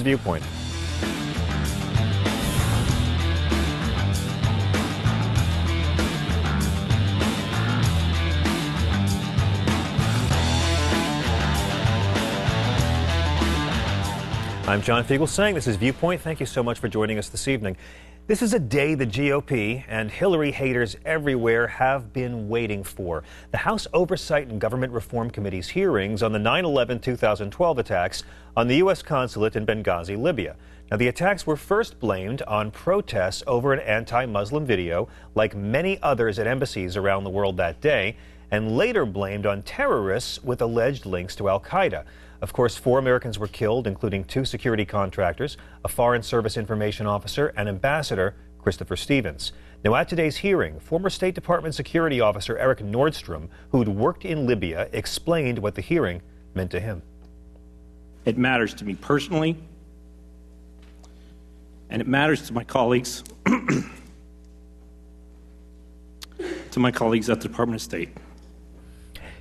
Viewpoint. I'm John Fugelsang. This is Viewpoint. Thank you so much for joining us this evening. This is a day the GOP and Hillary haters everywhere have been waiting for. The House Oversight and Government Reform Committee's hearings on the 9/11/2012 attacks on the U.S. consulate in Benghazi, Libya. Now, the attacks were first blamed on protests over an anti-Muslim video, like many others at embassies around the world that day, and later blamed on terrorists with alleged links to al-Qaeda. Of course, 4 Americans were killed, including 2 security contractors, a Foreign Service Information Officer, and Ambassador Christopher Stevens. Now, at today's hearing, former State Department Security Officer Eric Nordstrom, who'd worked in Libya, explained what the hearing meant to him. It matters to me personally, and it matters to my colleagues, at the Department of State.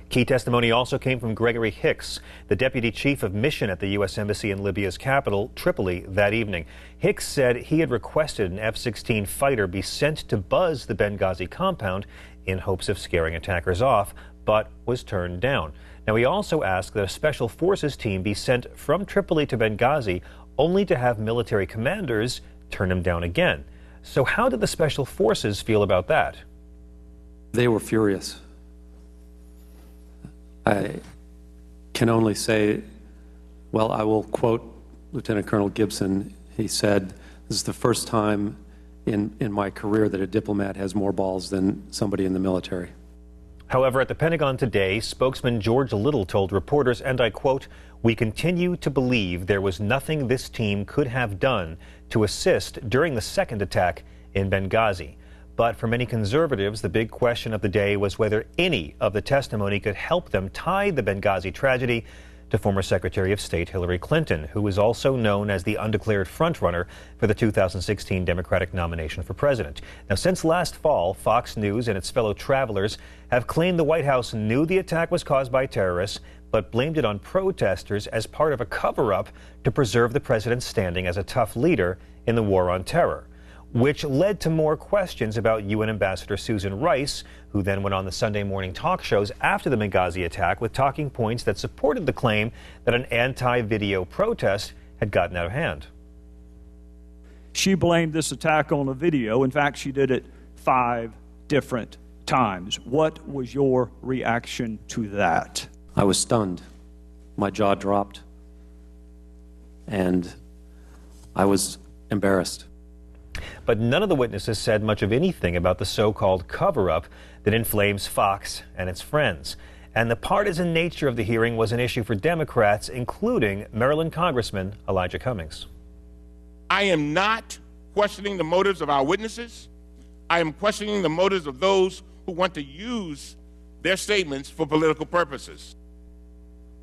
Key testimony also came from Gregory Hicks, the deputy chief of mission at the U.S. Embassy in Libya's capital, Tripoli, that evening. Hicks said he had requested an F-16 fighter be sent to buzz the Benghazi compound in hopes of scaring attackers off, but was turned down. Now, he also asked that a special forces team be sent from Tripoli to Benghazi, only to have military commanders turn him down again. So how did the special forces feel about that? They were furious. I can only say, well, I will quote Lieutenant Colonel Gibson. He said, "This is the first time in my career that a diplomat has more balls than somebody in the military." However, at the Pentagon today, spokesman George Little told reporters, and I quote, "We continue to believe there was nothing this team could have done to assist during the second attack in Benghazi." But for many conservatives, the big question of the day was whether any of the testimony could help them tie the Benghazi tragedy to former Secretary of State Hillary Clinton, who is also known as the undeclared frontrunner for the 2016 Democratic nomination for president. Now, since last fall, Fox News and its fellow travelers have claimed the White House knew the attack was caused by terrorists, but blamed it on protesters as part of a cover-up to preserve the president's standing as a tough leader in the war on terror, which led to more questions about UN Ambassador Susan Rice, who then went on the Sunday morning talk shows after the Benghazi attack with talking points that supported the claim that an anti-video protest had gotten out of hand. She blamed this attack on a video. In fact, she did it 5 different times. What was your reaction to that? I was stunned. My jaw dropped, and I was embarrassed. But none of the witnesses said much of anything about the so-called cover-up that inflames Fox and its friends. And the partisan nature of the hearing was an issue for Democrats, including Maryland Congressman Elijah Cummings. I am not questioning the motives of our witnesses. I am questioning the motives of those who want to use their statements for political purposes.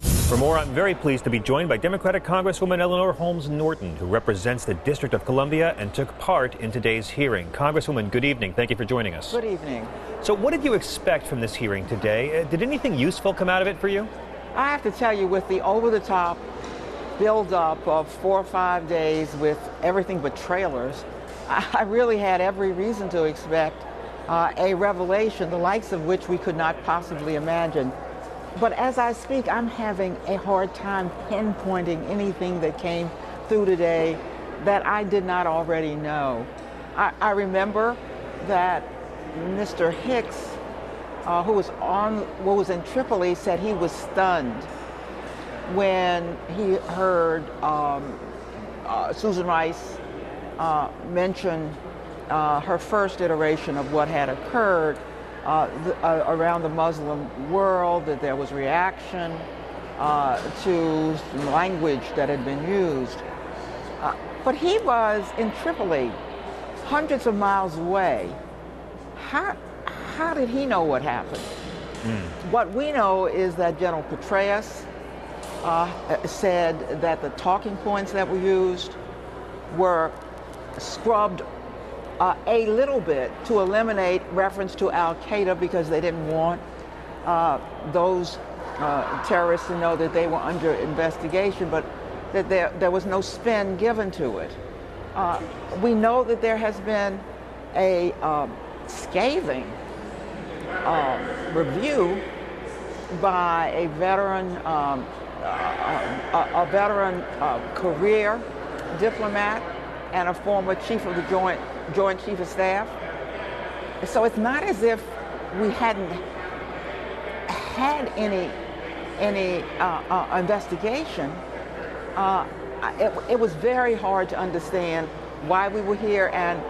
For more, I'm very pleased to be joined by Democratic Congresswoman Eleanor Holmes Norton, who represents the District of Columbia and took part in today's hearing. Congresswoman, good evening. Thank you for joining us. Good evening. So what did you expect from this hearing today? Did anything useful come out of it for you? I have to tell you, with the over-the-top build-up of 4 or 5 days with everything but trailers, I really had every reason to expect a revelation, the likes of which we could not possibly imagine. But as I speak, I'm having a hard time pinpointing anything that came through today that I did not already know. I remember that Mr. Hicks, who was in Tripoli, said he was stunned when he heard Susan Rice mention her first iteration of what had occurred around the Muslim world, that there was reaction to language that had been used. But he was in Tripoli, hundreds of miles away. How did he know what happened? What we know is that General Petraeus said that the talking points that were used were scrubbed a little bit to eliminate reference to al-Qaeda because they didn't want those terrorists to know that they were under investigation. But that there was no spin given to it. We know that there has been a scathing review by a veteran career diplomat and a former chief of the Joint Chief of Staff. So it's not as if we hadn't had any investigation. It was very hard to understand why we were here, and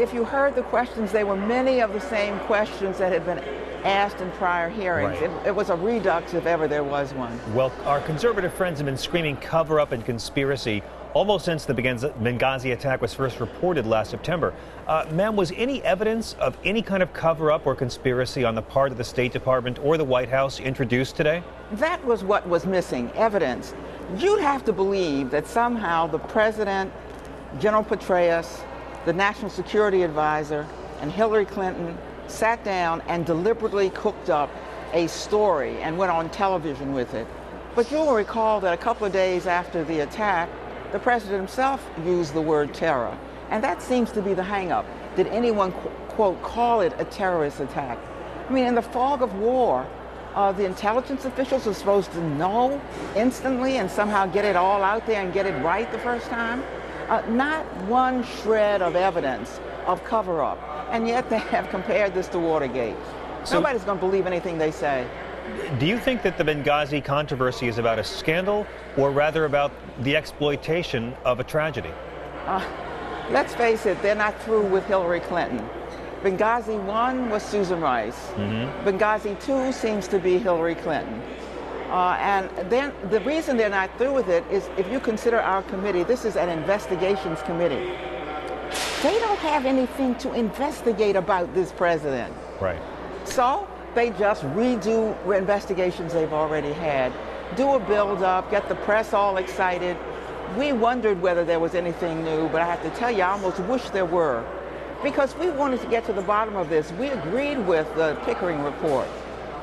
if you heard the questions, they were many of the same questions that had been asked in prior hearings. Right. It was a redux if ever there was one. Well, our conservative friends have been screaming cover-up and conspiracy almost since the Benghazi attack was first reported last September. Ma'am, was any evidence of any kind of cover-up or conspiracy on the part of the State Department or the White House introduced today? That was what was missing, evidence. You'd have to believe that somehow the President, General Petraeus, the National Security Advisor, and Hillary Clinton sat down and deliberately cooked up a story and went on television with it. But you'll recall that a couple of days after the attack, the President himself used the word terror. And that seems to be the hang-up. Did anyone, quote, call it a terrorist attack? I mean, in the fog of war, the intelligence officials are supposed to know instantly and somehow get it all out there and get it right the first time. Not one shred of evidence of cover-up. And yet they have compared this to Watergate. So, nobody's going to believe anything they say. Do you think that the Benghazi controversy is about a scandal or rather about the exploitation of a tragedy? Let's face it, they're not through with Hillary Clinton. Benghazi 1 was Susan Rice. Mm-hmm. Benghazi 2 seems to be Hillary Clinton. And then the reason they're not through with it is if you consider our committee, this is an investigations committee. They don't have anything to investigate about this president. Right. So they just redo investigations they've already had, do a build-up, get the press all excited. We wondered whether there was anything new, but I have to tell you, I almost wish there were. Because we wanted to get to the bottom of this. We agreed with the Pickering report.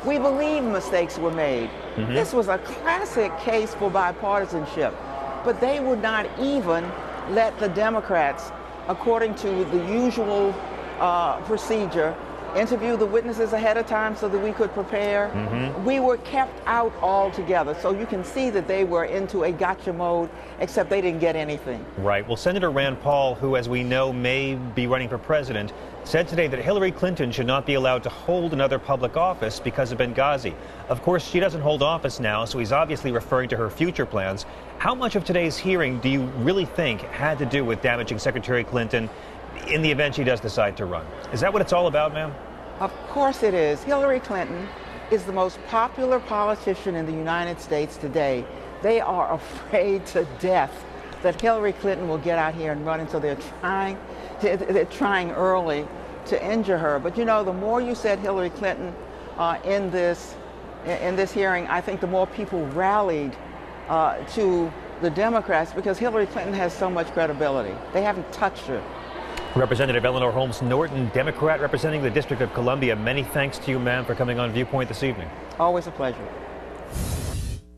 We believe mistakes were made. Mm-hmm. This was a classic case for bipartisanship, but they would not even let the Democrats, according to the usual procedure, interview the witnesses ahead of time so that we could prepare. Mm-hmm. We were kept out altogether. So you can see that they were into a gotcha mode, except they didn't get anything. Right. Well, Senator Rand Paul, who, as we know, may be running for president, said today that Hillary Clinton should not be allowed to hold another public office because of Benghazi. Of course, she doesn't hold office now, so he's obviously referring to her future plans. How much of today's hearing do you really think had to do with damaging Secretary Clinton in the event she does decide to run? Is that what it's all about, ma'am? Of course it is. Hillary Clinton is the most popular politician in the United States today. They are afraid to death that Hillary Clinton will get out here and run, and so they're trying early to injure her. But you know, the more you said Hillary Clinton in this hearing, I think the more people rallied to the Democrats, because Hillary Clinton has so much credibility. They haven't touched her. Representative Eleanor Holmes Norton, Democrat representing the District of Columbia. Many thanks to you, ma'am, for coming on Viewpoint this evening. Always a pleasure.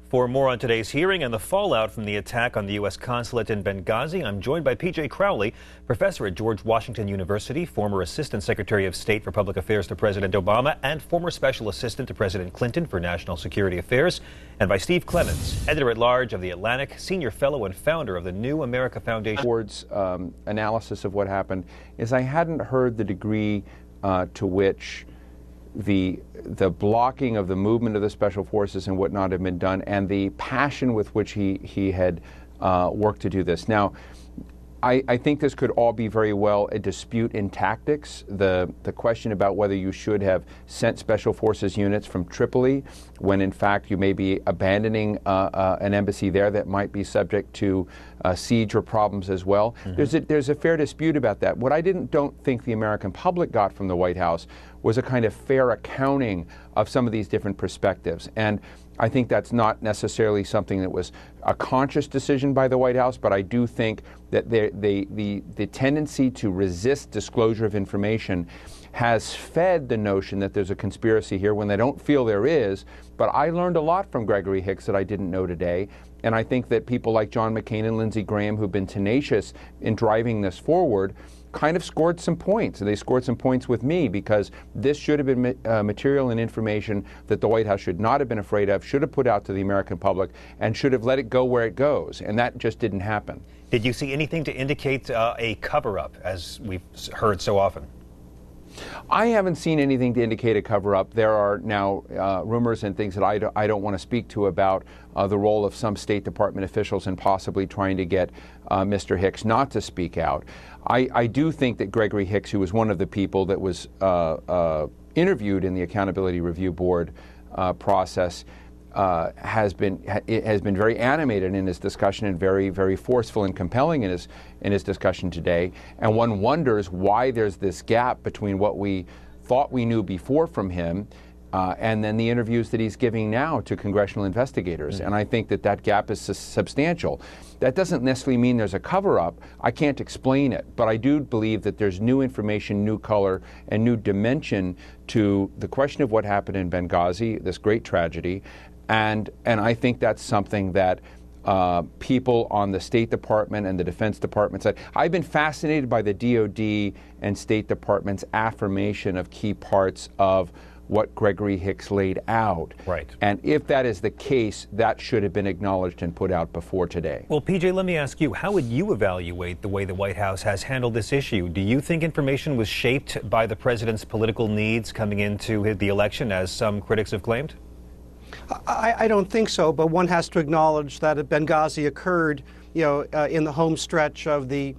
For more on today's hearing and the fallout from the attack on the U.S. consulate in Benghazi, I'm joined by P.J. Crowley, professor at George Washington University, former Assistant Secretary of State for Public Affairs to President Obama, and former Special Assistant to President Clinton for National Security Affairs, and by Steve Clements, Editor-at-Large of The Atlantic, Senior Fellow and founder of the New America Foundation. Board's analysis of what happened is I hadn't heard the degree to which the blocking of the movement of the special forces and whatnot had been done, and the passion with which he had worked to do this. Now, I think this could all be very well a dispute in tactics. The question about whether you should have sent special forces units from Tripoli when in fact you may be abandoning an embassy there that might be subject to siege or problems as well. Mm-hmm. There's a fair dispute about that. What I don't think the American public got from the White House was a kind of fair accounting of some of these different perspectives. And I think that's not necessarily something that was a conscious decision by the White House, but I do think that the tendency to resist disclosure of information has fed the notion that there's a conspiracy here when they don't feel there is. But I learned a lot from Gregory Hicks that I didn't know today, And I think that people like John McCain and Lindsey Graham, who've been tenacious in driving this forward, kind of scored some points. And they scored some points with me because this should have been material and information that the White House should not have been afraid of, should have put out to the American public, and should have let it go where it goes. And that just didn't happen. Did you see anything to indicate a cover-up, as we've heard so often? I haven't seen anything to indicate a cover-up. There are now rumors and things that I don't want to speak to about the role of some State Department officials in possibly trying to get Mr. Hicks not to speak out. I do think that Gregory Hicks, who was one of the people that was interviewed in the Accountability Review Board process, has been very animated in his discussion and very, very forceful and compelling in his discussion today. And one wonders why there's this gap between what we thought we knew before from him and then the interviews that he's giving now to congressional investigators. And I think that gap is substantial. That doesn't necessarily mean there's a cover-up. I can't explain it, but I do believe that there's new information, new color, and new dimension to the question of what happened in Benghazi, this great tragedy. And I think that's something that people on the State Department and the Defense Department said. I've been fascinated by the DOD and State Department's affirmation of key parts of what Gregory Hicks laid out. Right. And if that is the case, that should have been acknowledged and put out before today. Well, PJ, let me ask you, how would you evaluate the way the White House has handled this issue? Do you think information was shaped by the president's political needs coming into the election, as some critics have claimed? I don't think so, but one has to acknowledge that Benghazi occurred, in the home stretch of the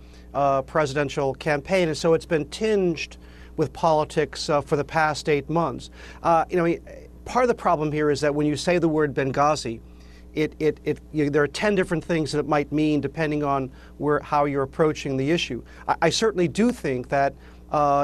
presidential campaign, and so it's been tinged with politics for the past 8 months. Part of the problem here is that when you say the word Benghazi, there are 10 different things that it might mean depending on how you're approaching the issue. I certainly do think that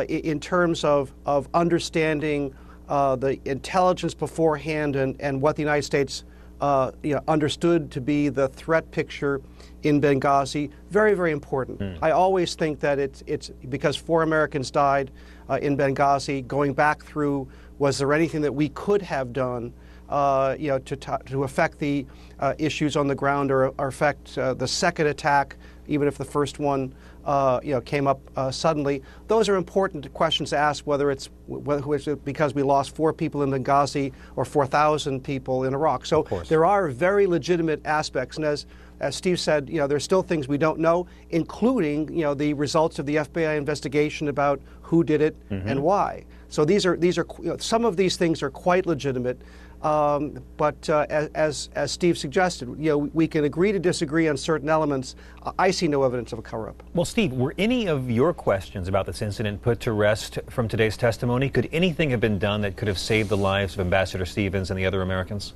in terms of understanding the intelligence beforehand and what the United States understood to be the threat picture in Benghazi, very, very important. I always think that it's because 4 Americans died in Benghazi, going back through, was there anything that we could have done to affect the issues on the ground or affect the second attack, even if the first one came up suddenly. Those are important questions to ask, whether it's because we lost 4 people in Benghazi or 4,000 people in Iraq. So there are very legitimate aspects, and as Steve said, there's still things we don't know, including the results of the FBI investigation about who did it and why. So these are some of these things are quite legitimate. But as Steve suggested, we can agree to disagree on certain elements. I see no evidence of a cover-up. Well, Steve, were any of your questions about this incident put to rest from today's testimony? Could anything have been done that could have saved the lives of Ambassador Stevens and the other Americans?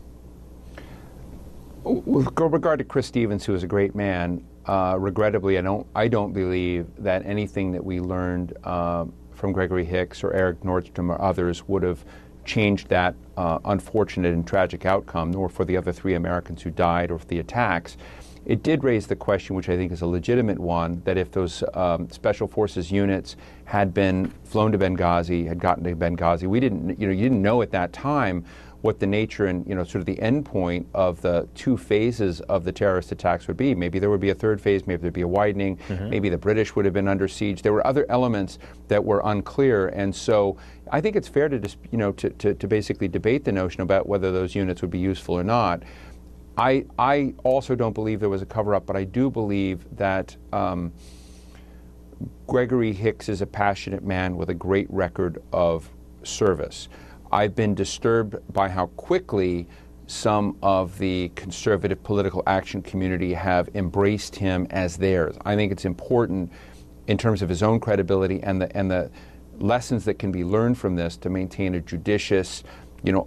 With regard to Chris Stevens, who is a great man, regrettably, I don't believe that anything that we learned from Gregory Hicks or Eric Nordstrom or others would have changed that unfortunate and tragic outcome, nor for the other 3 Americans who died or for the attacks. It did raise the question, which I think is a legitimate one, that if those Special Forces units had been flown to Benghazi, had gotten to Benghazi, you didn't know at that time what the nature and sort of the end point of the 2 phases of the terrorist attacks would be. Maybe there would be a 3rd phase, maybe there'd be a widening, maybe the British would have been under siege. There were other elements that were unclear, and so I think it's fair to just to basically debate the notion about whether those units would be useful or not. I also don't believe there was a cover-up, but I do believe that Gregory Hicks is a passionate man with a great record of service. I've been disturbed by how quickly some of the conservative political action community have embraced him as theirs. I think it's important in terms of his own credibility and the lessons that can be learned from this to maintain a judicious,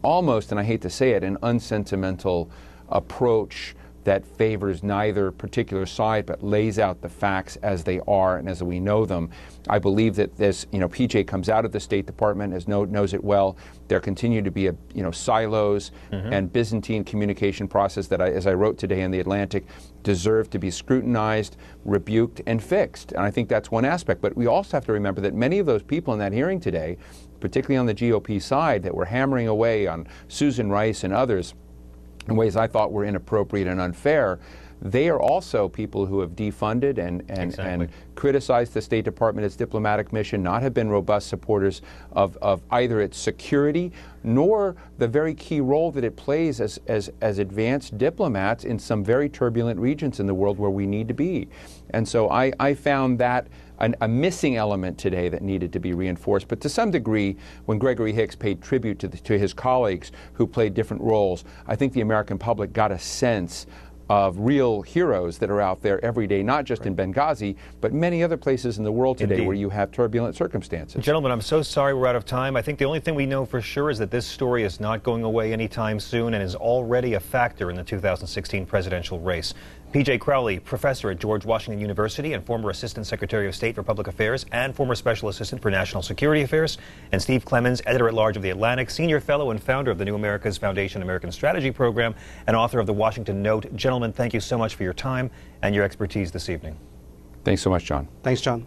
almost, and I hate to say it, an unsentimental approach that favors neither particular side but lays out the facts as they are and as we know them. I believe that this, PJ comes out of the State Department, knows it well. There continue to be silos and Byzantine communication process that, as I wrote today in The Atlantic, deserve to be scrutinized, rebuked, and fixed. And I think that's one aspect. But we also have to remember that many of those people in that hearing today, particularly on the GOP side, that were hammering away on Susan Rice and others, in ways I thought were inappropriate and unfair, they are also people who have defunded and criticized the State Department, its diplomatic mission, not have been robust supporters of either its security nor the very key role that it plays as advanced diplomats in some very turbulent regions in the world where we need to be. And so I found that a missing element today that needed to be reinforced. But to some degree, when Gregory Hicks paid tribute to his colleagues who played different roles, I think the American public got a sense of real heroes that are out there every day, not just in Benghazi, but many other places in the world today where you have turbulent circumstances. Gentlemen, I'm so sorry we're out of time. I think the only thing we know for sure is that this story is not going away anytime soon and is already a factor in the 2016 presidential race. P.J. Crowley, professor at George Washington University and former Assistant Secretary of State for Public Affairs and former Special Assistant for National Security Affairs, and Steve Clemens, editor-at-large of The Atlantic, senior fellow and founder of the New America's Foundation American Strategy Program, and author of the Washington Note. Gentlemen, thank you so much for your time and your expertise this evening. Thanks so much, John. Thanks, John.